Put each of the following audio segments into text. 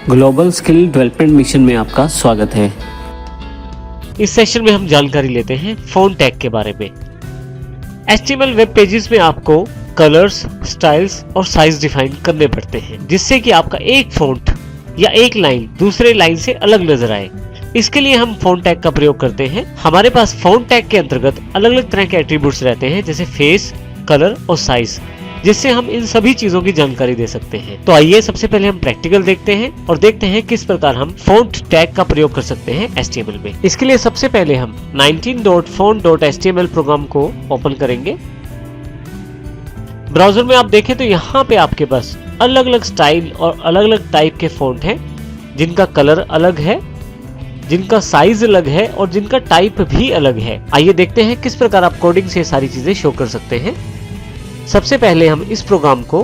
Global skill development mission में आपका स्वागत है। इस सेशन में हम जानकारी लेते हैं फ़ॉन्ट टैग के बारे में। HTML वेब पेजेस में आपको कलर्स, स्टाइल्स और साइज डिफाइन करने पड़ते हैं, जिससे कि आपका एक फ़ॉन्ट या एक लाइन दूसरे लाइन से अलग नजर आए। इसके लिए हम फ़ॉन्ट टैग का प्रयोग करते हैं। हमारे पास फ़ॉन्ट टैग के अंतर्गत अलग अलग तरह के एट्रीब्यूट्स रहते हैं, जैसे फेस, कलर और साइज, जिससे हम इन सभी चीजों की जानकारी दे सकते हैं। तो आइए सबसे पहले हम प्रैक्टिकल देखते हैं और देखते हैं किस प्रकार हम फ़ॉन्ट टैग का प्रयोग कर सकते हैं HTML में। इसके लिए सबसे पहले हम 19.font.html प्रोग्राम को ओपन करेंगे। ब्राउजर में आप देखें तो यहाँ पे आपके पास अलग अलग स्टाइल और अलग अलग टाइप के फ़ॉन्ट हैं, जिनका कलर अलग है, जिनका साइज अलग है और जिनका टाइप भी अलग है। आइए देखते हैं किस प्रकार आप कोडिंग से सारी चीजें शो कर सकते हैं। सबसे पहले हम इस प्रोग्राम को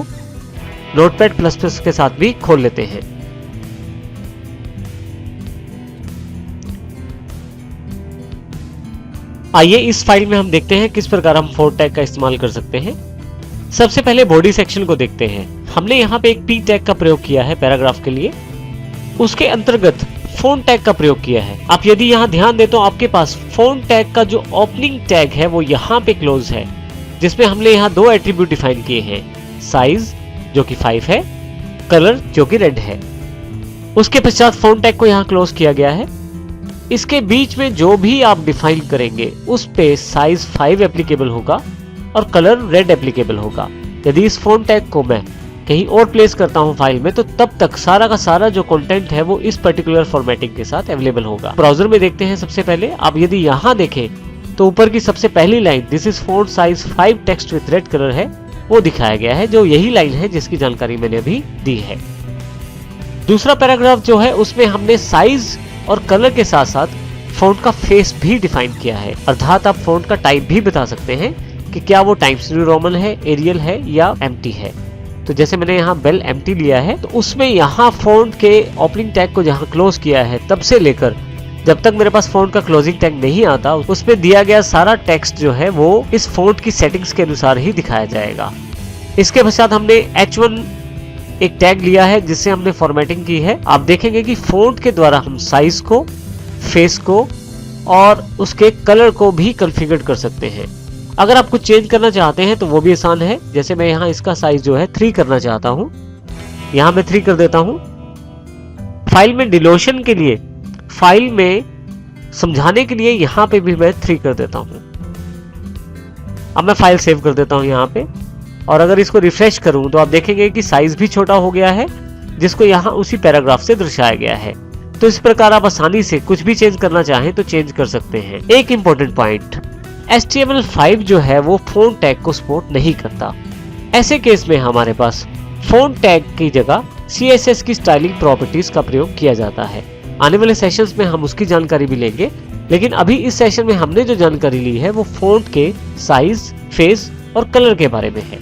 Notepad++ के साथ भी खोल लेते हैं। आइए इस फाइल में हम देखते हैं किस प्रकार हम फ़ॉन्ट टैग का इस्तेमाल कर सकते हैं। सबसे पहले बॉडी सेक्शन को देखते हैं। हमने यहाँ पे एक P टैग का प्रयोग किया है पैराग्राफ के लिए, उसके अंतर्गत फ़ॉन्ट टैग का प्रयोग किया है। आप यदि यहाँ ध्यान दें तो आपके पास फ़ॉन्ट टैग का जो ओपनिंग टैग है वो यहाँ पे क्लोज है, जिसमें हमने यहाँ दो एट्रीब्यूट डिफाइन किए हैं, साइज जो कि 5 है, कलर जो कि रेड है। उसके पश्चात फ़ॉन्ट टैग को यहाँ क्लोज किया गया है। इसके बीच में जो भी आप डिफाइन करेंगे उस पे साइज 5 एप्लीकेबल होगा और कलर रेड एप्लीकेबल होगा। यदि इस फ़ॉन्ट टैग को मैं कहीं और प्लेस करता हूं फाइल में, तो तब तक सारा का सारा जो कंटेंट है वो इस पर्टिकुलर फॉर्मेटिंग के साथ अवेलेबल होगा। ब्राउजर में देखते हैं। सबसे पहले आप यदि यहाँ देखें तो ऊपर की सबसे पहली line this is font size 5 text with red colour है, वो दिखाया गया है, जो यही लाइन है जिसकी जानकारी मैंने अभी दी है। दूसरा पैराग्राफ जो है उसमें हमने साइज और कलर के साथ साथ फॉन्ट का फेस भी डिफाइन किया है, अर्थात आप फॉन्ट का टाइप भी बता सकते हैं कि क्या वो टाइम्स न्यू रोमन है, एरियल है या एम्प्टी है। तो जैसे मैंने यहाँ बेल एम्प्टी लिया है, तो उसमें यहाँ फॉन्ट के ओपनिंग टैग को जहाँ क्लोज किया है तब से लेकर जब तक मेरे पास फॉन्ट का क्लोजिंग टैग नहीं आता, उसमें दिया गया सारा टेक्स्ट जो है वो इस फॉन्ट की सेटिंग्स के अनुसार ही दिखाया जाएगा। इसके पश्चात हमने H1 एक टैग लिया है जिससे हमने फॉर्मेटिंग की है। आप देखेंगे कि फॉन्ट के द्वारा हम साइज को, फेस को और उसके कलर को भी कॉन्फ़िगर कर सकते हैं। अगर आप कुछ चेंज करना चाहते हैं तो वो भी आसान है। जैसे मैं यहाँ इसका साइज जो है 3 करना चाहता हूँ, यहाँ मैं 3 कर देता हूँ। फाइल में डिलोशन के लिए, फाइल में समझाने के लिए यहाँ पे भी मैं 3 कर देता हूँ। अब मैं फाइल सेव कर देता हूँ यहाँ पे, और अगर इसको रिफ्रेश करूँ तो आप देखेंगे कि साइज भी छोटा हो गया है, जिसको यहाँ उसी पैराग्राफ से दर्शाया गया है। तो इस प्रकार आप आसानी से कुछ भी चेंज करना चाहें तो चेंज कर सकते हैं। एक इंपॉर्टेंट पॉइंट, HTML5 जो है वो फ़ॉन्ट टैग को सपोर्ट नहीं करता। ऐसे केस में हमारे पास फ़ॉन्ट टैग की जगह CSS की स्टाइलिंग प्रॉपर्टीज का प्रयोग किया जाता है। आने वाले सेशंस में हम उसकी जानकारी भी लेंगे, लेकिन अभी इस सेशन में हमने जो जानकारी ली है वो फ़ॉन्ट के साइज, फेस और कलर के बारे में है।